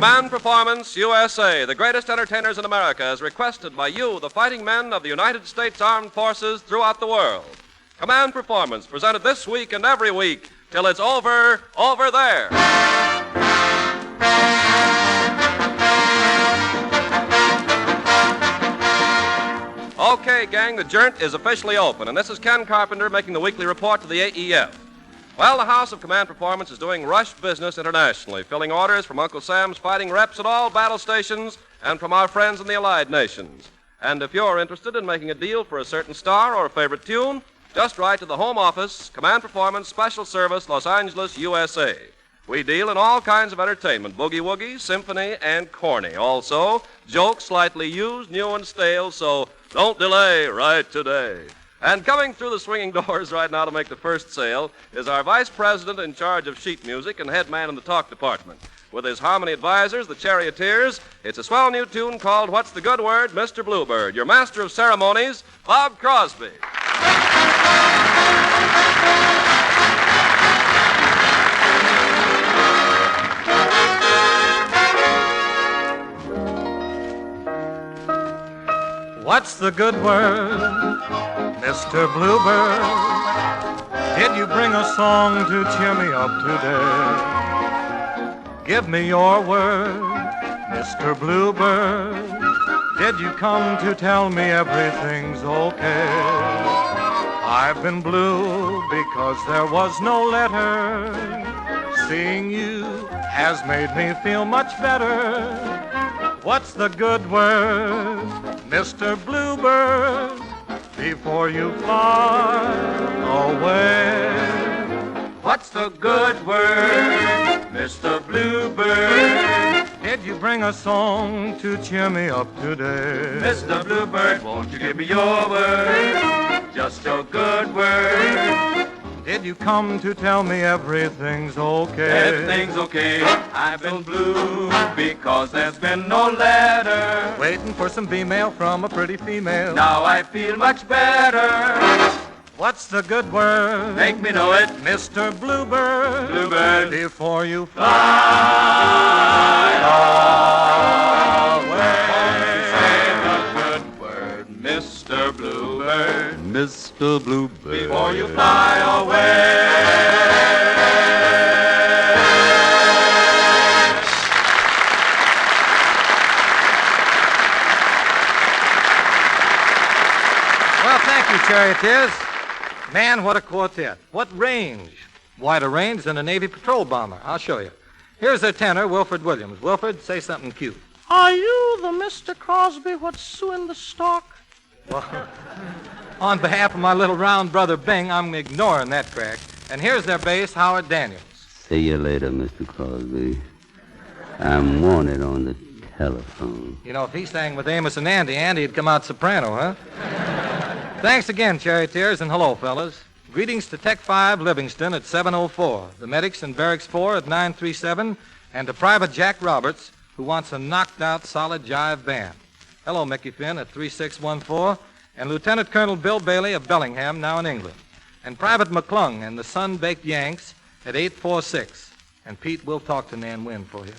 Command Performance USA, the greatest entertainers in America, as requested by you, the fighting men of the United States Armed Forces throughout the world. Command Performance, presented this week and every week till it's over there. Okay, gang, the joint is officially open, and this is Ken Carpenter making the weekly report to the AEF. Well, the House of Command Performance is doing rush business internationally, filling orders from Uncle Sam's fighting reps at all battle stations and from our friends in the Allied nations. And if you're interested in making a deal for a certain star or a favorite tune, just write to the Home Office, Command Performance Special Service, Los Angeles, USA. We deal in all kinds of entertainment, boogie-woogie, symphony, and corny. Also, jokes slightly used, new and stale, so don't delay, write today. And coming through the swinging doors right now to make the first sale is our vice president in charge of sheet music and head man in the talk department. With his harmony advisors, the Charioteers, it's a swell new tune called What's the Good Word, Mr. Bluebird. Your master of ceremonies, Bob Crosby. What's the good word, Mr. Bluebird? Did you bring a song to cheer me up today? Give me your word, Mr. Bluebird. Did you come to tell me everything's okay? I've been blue because there was no letter. Seeing you has made me feel much better. What's the good word, Mr. Bluebird, before you fly away? What's the good word, Mr. Bluebird? Did you bring a song to cheer me up today? Mr. Bluebird, won't you give me your word, just your good word? Did you come to tell me everything's okay? Everything's okay. I've been blue because there's been no letter. Waiting for some B-mail from a pretty female. Now I feel much better. What's the good word? Make me know it, Mr. Bluebird. Bluebird. Before you fly away. Say the good word, Mr. Bluebird. Mr. Bluebird. Before you fly away. Well, thank you, Charioteers. Man, what a quartet. What range. Wider range than a Navy patrol bomber. I'll show you. Here's their tenor, Wilford Williams. Wilford, say something cute. Are you the Mr. Crosby what's suing the stock? Well, on behalf of my little round brother Bing, I'm ignoring that crack. And here's their bass, Howard Daniels. See you later, Mr. Crosby. I'm wanted on the telephone. You know, if he sang with Amos and Andy'd come out soprano, huh? Thanks again, Charioteers, and hello, fellas. Greetings to Tech 5 Livingston at 704, the medics in Barracks 4 at 937, and to Private Jack Roberts, who wants a knocked-out, solid jive band. Hello, Mickey Finn at 3614, and Lieutenant Colonel Bill Bailey of Bellingham, now in England, and Private McClung and the Sun-Baked Yanks at 846. And Pete, we'll talk to Nan Wynn for you.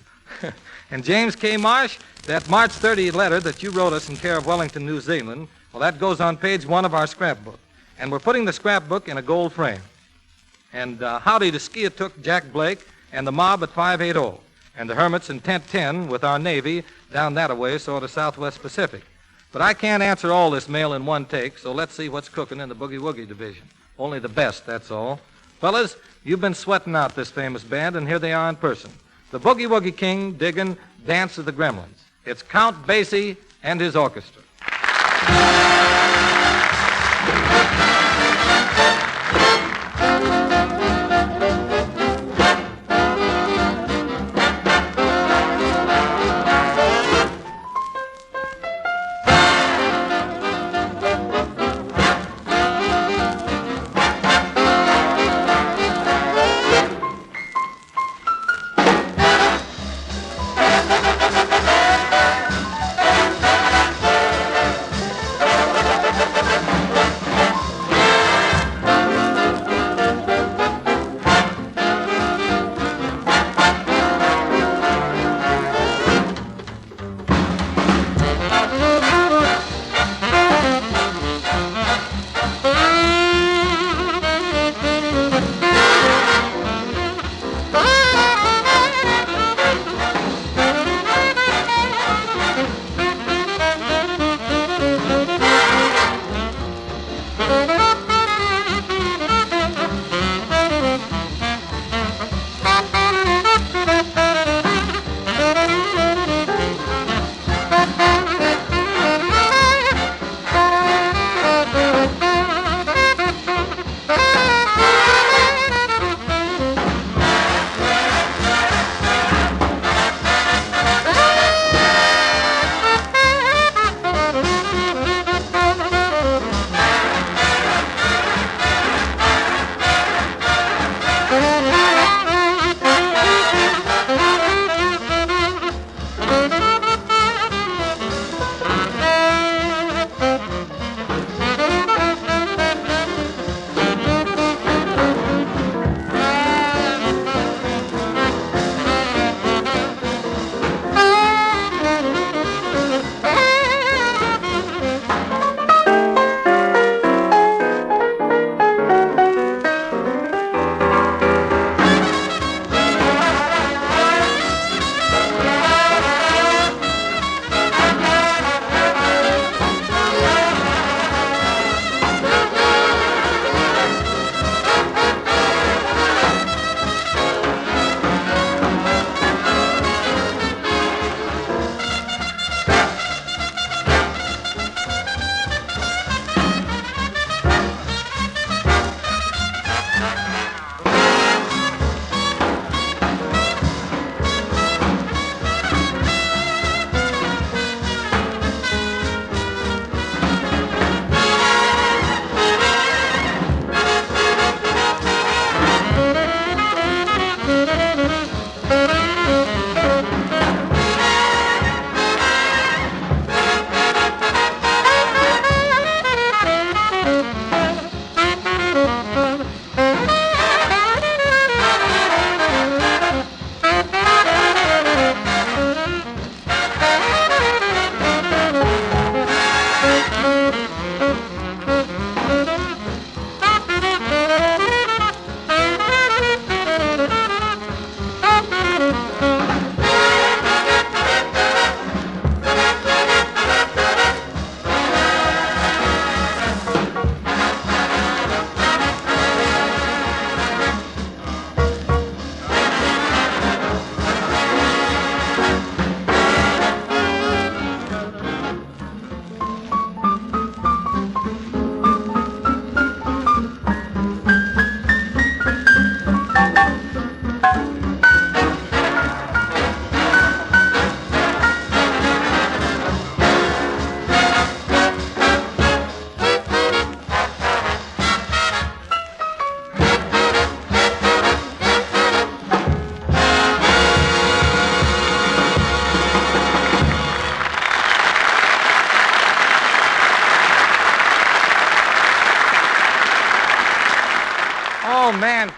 And James K. Marsh, that March 30 letter that you wrote us in care of Wellington, New Zealand, well, that goes on page 1 of our scrapbook. And we're putting the scrapbook in a gold frame. And howdy to Skiatook Jack Blake and the mob at 580. And the Hermits in Tent 10 with our Navy down that-a-way, sort of Southwest Pacific. But I can't answer all this mail in one take, so let's see what's cooking in the boogie-woogie division. Only the best, that's all. Fellas, you've been sweating out this famous band, and here they are in person. The boogie-woogie king digging Dance of the Gremlins. It's Count Basie and his orchestra.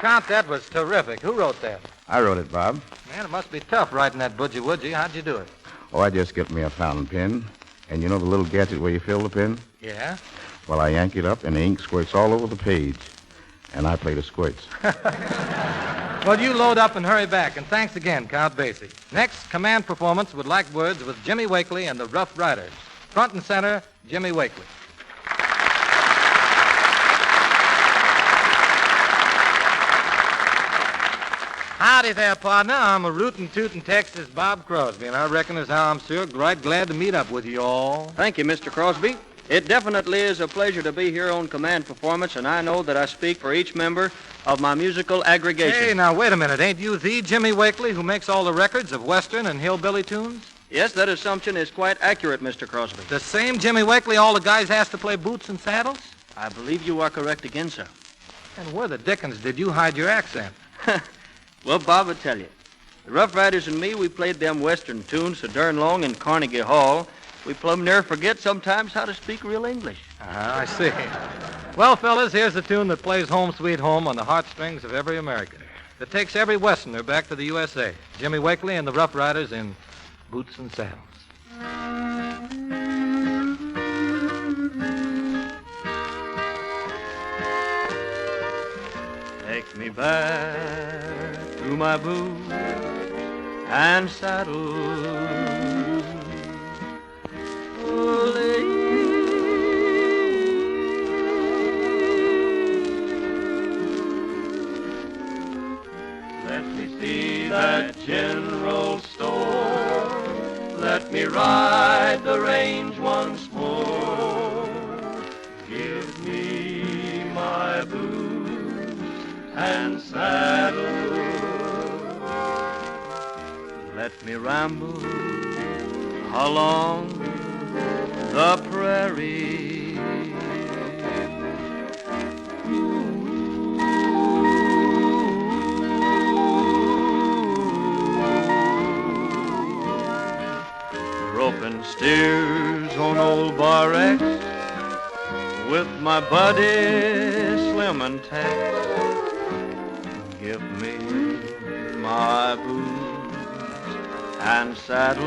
Count, that was terrific. Who wrote that? I wrote it, Bob. Man, it must be tough writing that boogie-woogie. How'd you do it? Oh, I just get me a fountain pen. And you know the little gadget where you fill the pen? Yeah? Well, I yank it up, and the ink squirts all over the page. And I play the squirts. Well, you load up and hurry back. And thanks again, Count Basie. Next, Command Performance would like words with Jimmy Wakely and the Rough Riders. Front and center, Jimmy Wakely. Howdy there, partner. I'm a rootin' tootin' Texas Bob Crosby, and I reckon as how I'm sure right glad to meet up with you all. Thank you, Mr. Crosby. It definitely is a pleasure to be here on Command Performance, and I know that I speak for each member of my musical aggregation. Hey, now, wait a minute. Ain't you the Jimmy Wakely who makes all the records of Western and hillbilly tunes? Yes, that assumption is quite accurate, Mr. Crosby. The same Jimmy Wakely all the guys asked to play boots and saddles? I believe you are correct again, sir. And where the dickens did you hide your accent? Well, Bob will tell you. The Rough Riders and me, we played them Western tunes so darn long in Carnegie Hall, we plumb near forget sometimes how to speak real English. I see. Well, fellas, here's a tune that plays Home Sweet Home on the heartstrings of every American. That takes every Westerner back to the USA. Jimmy Wakely and the Rough Riders in Boots and Saddles. Take me back to my boots and saddle. Let me see that general store. Let me ride the range once more. Give me my boots and saddle. Let me ramble along the prairie. Roping steers on old Bar X with my buddy Slim and Tex. Give me my boots and saddle.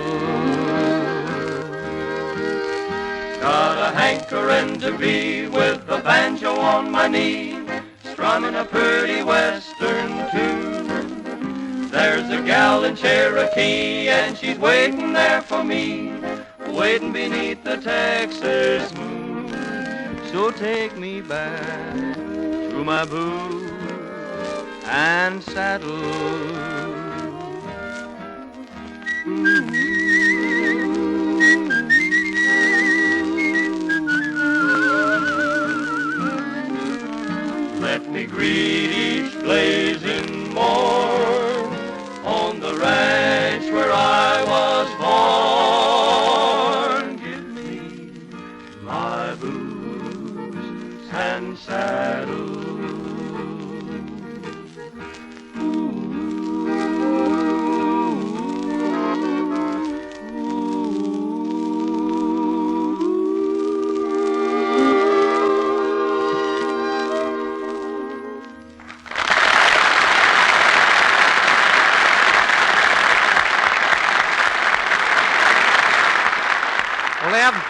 Got a hankering to be with the banjo on my knee, strumming a pretty western tune. There's a gal in Cherokee, and she's waiting there for me, waiting beneath the Texas moon. So take me back to my boots and saddle. Let me greet each blazing morn on the ranch where I was born. Give me my boots and saddle.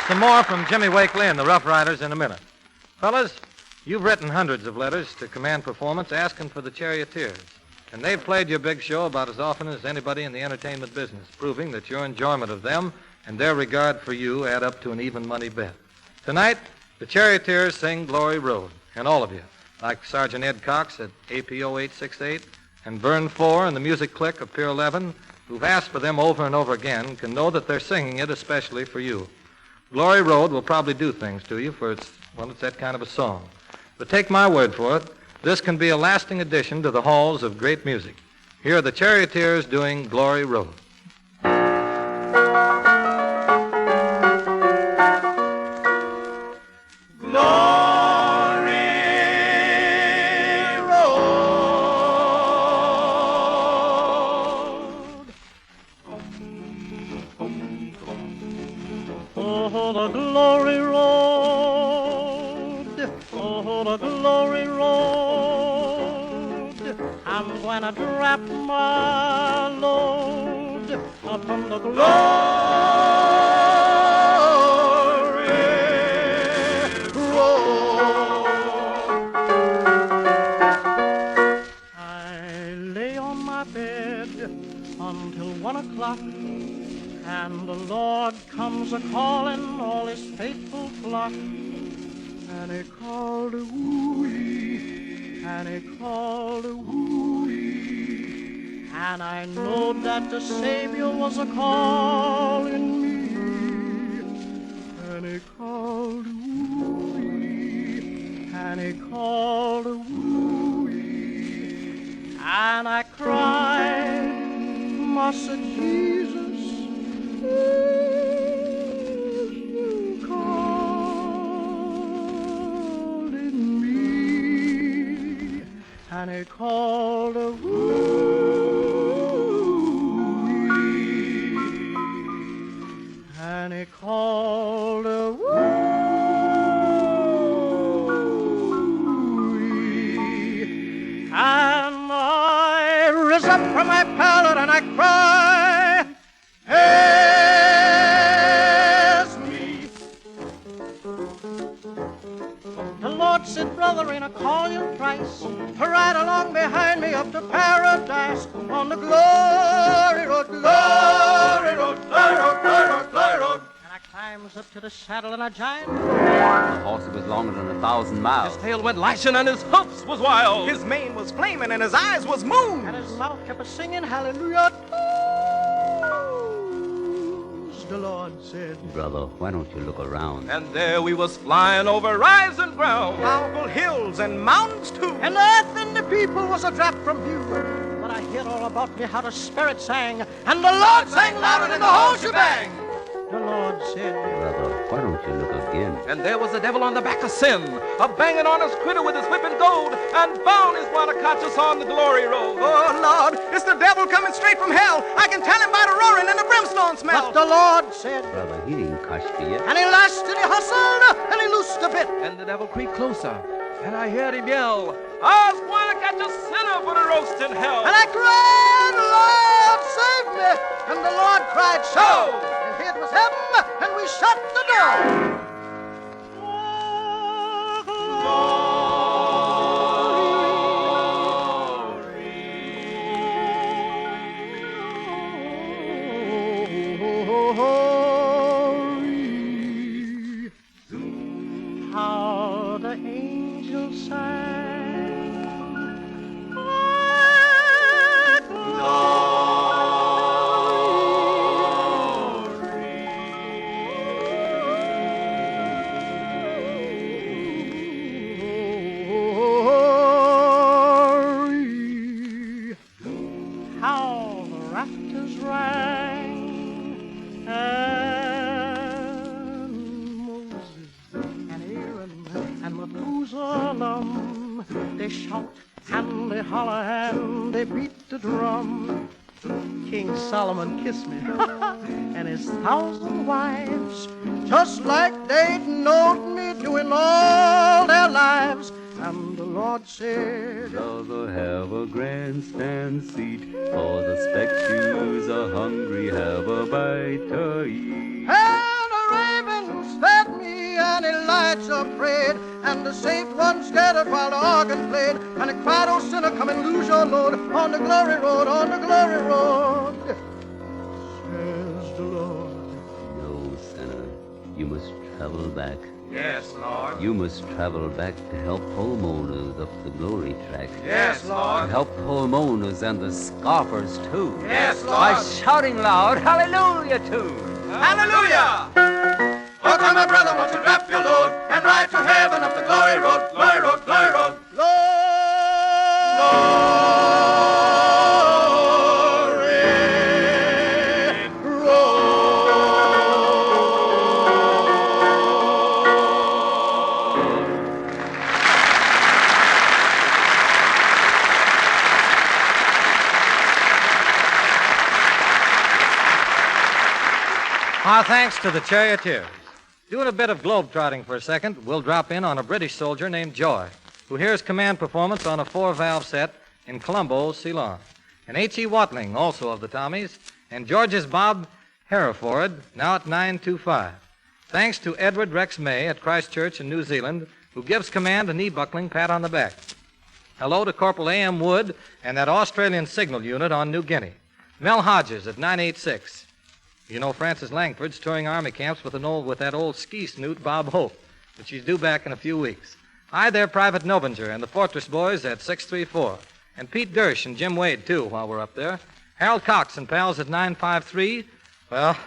Some more from Jimmy Wakely and the Rough Riders in a minute. Fellas, you've written hundreds of letters to Command Performance asking for the Charioteers. And they've played your big show about as often as anybody in the entertainment business, proving that your enjoyment of them and their regard for you add up to an even money bet. Tonight, the Charioteers sing Glory Road, and all of you, like Sergeant Ed Cox at APO 868 and Vern 4 and the Music Clique of Pier 11, who've asked for them over and over again, can know that they're singing it especially for you. Glory Road will probably do things to you, for it's that kind of a song. But take my word for it, this can be a lasting addition to the halls of great music. Here are the Charioteers doing Glory Road. Oh, the glory road. Oh, the glory road. I'm gonna drop my load upon the glory road. I lay on my bed until 1 o'clock, and the Lord comes a-calling all his faithful flock. And he called a woo-wee, and he called a woo-wee, and I know that the Savior was a-calling me. And he called a woo-wee, and he called a woo-wee, and I cried, Master Jesus, you called in me. And he called a woo-wee, and he called a woo-wee, and I rose up from my pallet and I cried, "It's me." The Lord said, "Brother, ain't I call you thrice to ride along behind me up to paradise on the glory road, glory road, glory road, glory road, glory road." And I climbs up to the saddle and I giant. The horse was longer than 1,000 miles. His tail went lashing and his hoofs was wild. His mane was flaming and his eyes was moon. And his mouth kept a-singing, hallelujah. The Lord said, Brother, why don't you look around? And there we was flying over rising ground. Powerful hills and mountains too. and the earth and the people was a drop from view. But I heard all about me how the Spirit sang, and the Lord sang louder than the whole shebang. The Lord said, Brother, why don't you look again? And there was the devil on the back of sin, a-banging on his critter with his whip and gold, and bound his one to catch us on the glory road. Oh, Lord, it's the devil coming straight from hell. I can tell him by the roaring and the brimstone smell. but the Lord said, Brother, he didn't catch me yet. and he lashed and he hustled and he loosed a bit. And the devil creeped closer, and I heard him yell, I was going to catch a sinner for the roast in hell. And I cried, Lord, save me. And the Lord cried, so. And here it was him, and we shut the door. Glory. How the angels sang. How the rafters rang, and Moses and Aaron and Methuselah, they shout and they holler and they beat the drum. King Solomon kissed me and his 1,000 wives, just like they'd known me doing all their lives. And the Lord said, Brother, have a grandstand seat, for the spectators are hungry, have a bite to eat. and the ravens fed me, and Elijah prayed, and the saint ones gathered while the organ played, and they cried, oh sinner, come and lose your load on the glory road, on the glory road. Says the Lord. No, sinner, you must travel back. Yes, Lord. You must travel back to help homeowners up the glory track. Yes, Lord. To help homeowners and the scoffers too. Yes, By Lord. shouting loud, hallelujah too. Hallelujah! Oh, come, my brother, won't you drop your load and ride to heaven up the glory road, glory road, glory road. Our thanks to the Charioteers. Doing a bit of globe-trotting for a second, we'll drop in on a British soldier named Joy, who hears command performance on a 4-valve set in Colombo, Ceylon. And H.E. Watling, also of the Tommies, and George's Bob Hereford, now at 925. Thanks to Edward Rex May at Christchurch in New Zealand, who gives command a knee-buckling pat on the back. Hello to Corporal A.M. Wood and that Australian signal unit on New Guinea. Mel Hodges at 986. You know Frances Langford's touring army camps with that old ski snoot Bob Hope, but she's due back in a few weeks. Hi there, Private Novinger and the Fortress Boys at 634. And Pete Dersch and Jim Wade, too, while we're up there. Harold Cox and pals at 953. Well,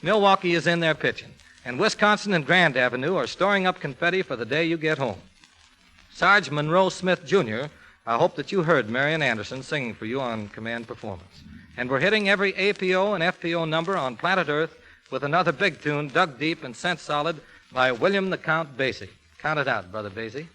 Milwaukee is in there pitching. And Wisconsin and Grand Avenue are storing up confetti for the day you get home. Sarge Monroe Smith, Jr., I hope that you heard Marian Anderson singing for you on Command Performance. And we're hitting every APO and FPO number on planet Earth with another big tune dug deep and sent solid by William the Count Basie. Count it out, Brother Basie.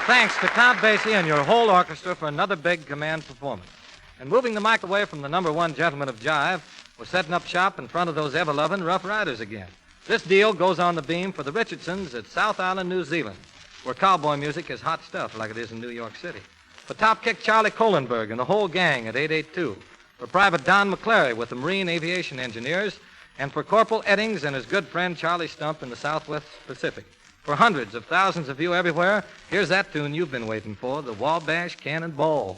Thanks to Count Basie and your whole orchestra for another big command performance. And moving the mic away from the number one gentleman of jive, we're setting up shop in front of those ever-loving Rough Riders again. This deal goes on the beam for the Richardsons at South Island, New Zealand, where cowboy music is hot stuff like it is in New York City. For Top Kick Charlie Kohlenberg and the whole gang at 882. For Private Don McClary with the Marine Aviation Engineers. And for Corporal Eddings and his good friend Charlie Stump in the Southwest Pacific. For hundreds of thousands of you everywhere, here's that tune you've been waiting for, the Wabash Cannonball.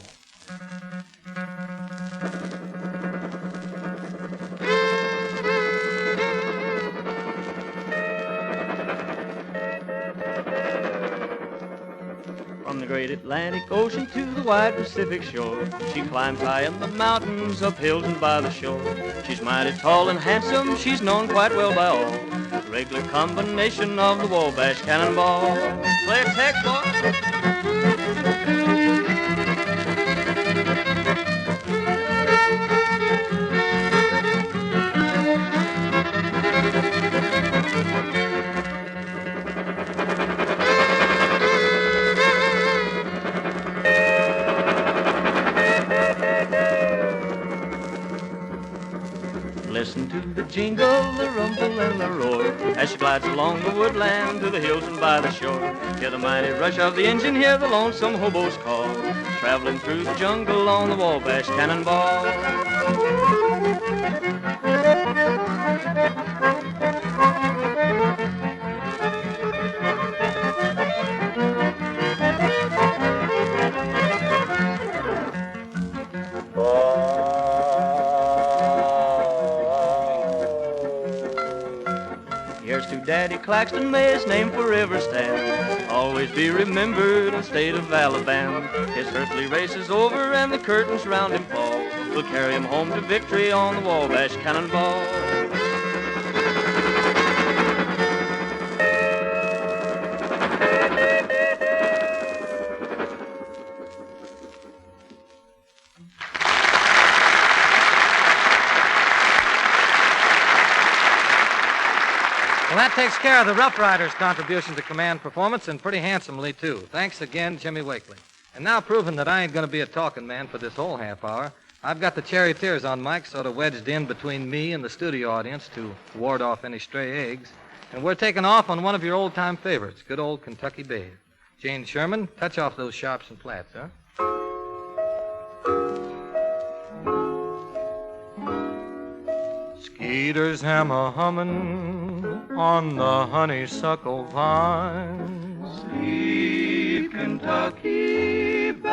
From the great Atlantic Ocean to the wide Pacific shore, she climbs high in the mountains, up hills and by the shore. She's mighty tall and handsome, she's known quite well by all. Regular combination of the Wabash Cannonball. Play a text, boy. Listen to the jingle, the rumble, and the roar as she glides along the woodland to the hills and by the shore. Hear the mighty rush of the engine, hear the lonesome hobo's call, traveling through the jungle on the Wabash Cannonball. Eddie Claxton, may his name forever stand. Always be remembered in the state of Alabama. His earthly race is over and the curtains round him fall. We'll carry him home to victory on the Wabash Cannonball. Well, that takes care of the Rough Riders' contribution to command performance, and pretty handsomely, too. Thanks again, Jimmy Wakely. And now, proving that I ain't going to be a talking man for this whole half hour, I've got the Charioteers on mic sort of wedged in between me and the studio audience to ward off any stray eggs. And we're taking off on one of your old-time favorites, good old Kentucky Babe. Jane Sherman, touch off those sharps and flats, huh? Skeeter's hammer humming on the honeysuckle vines. Sweet Kentucky babe.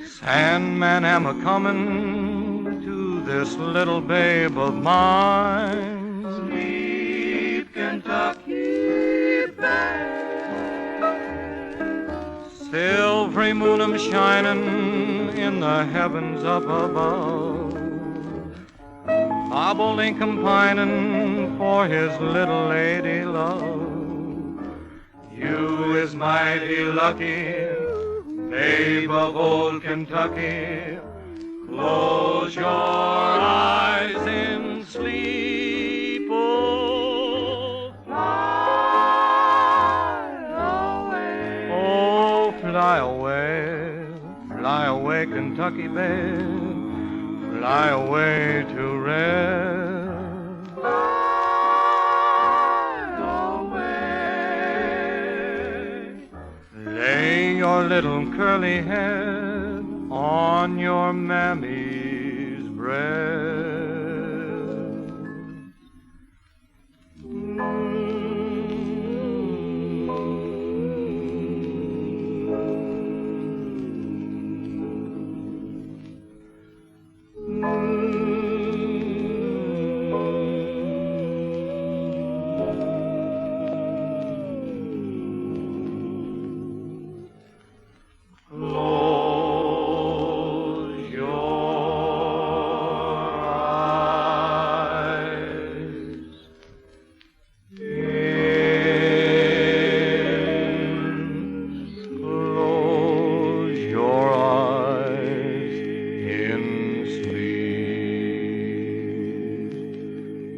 Sandman am a coming to this little babe of mine. Sweet Kentucky babe. Silvery moon am shining in the heavens up above. Bob Lincoln pining for his little lady love. You is mighty lucky, babe of old Kentucky. Close your eyes in sleep, oh, fly away. Oh, fly away, Kentucky babe. Fly away to rest. Fly away. Lay your little curly head on your mammy's breast.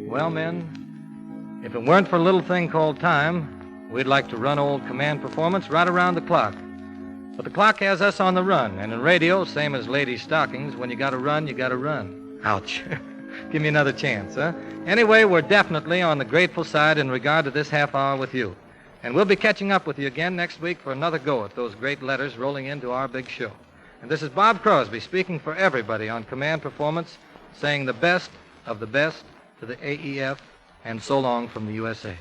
Well, men, if it weren't for a little thing called time, we'd like to run old command performance right around the clock. But the clock has us on the run, and in radio, same as ladies' stockings, when you gotta run, you gotta run. Ouch. Give me another chance, huh? Anyway, we're definitely on the grateful side in regard to this half hour with you. And we'll be catching up with you again next week for another go at those great letters rolling into our big show. And this is Bob Crosby speaking for everybody on command performance, saying the best of the best to the AEF, and so long from the USA.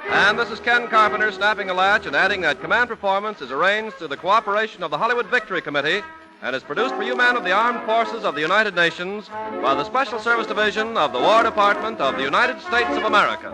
And this is Ken Carpenter snapping a latch and adding that command performance is arranged through the cooperation of the Hollywood Victory Committee and is produced for you men of the Armed Forces of the United Nations by the Special Service Division of the War Department of the United States of America.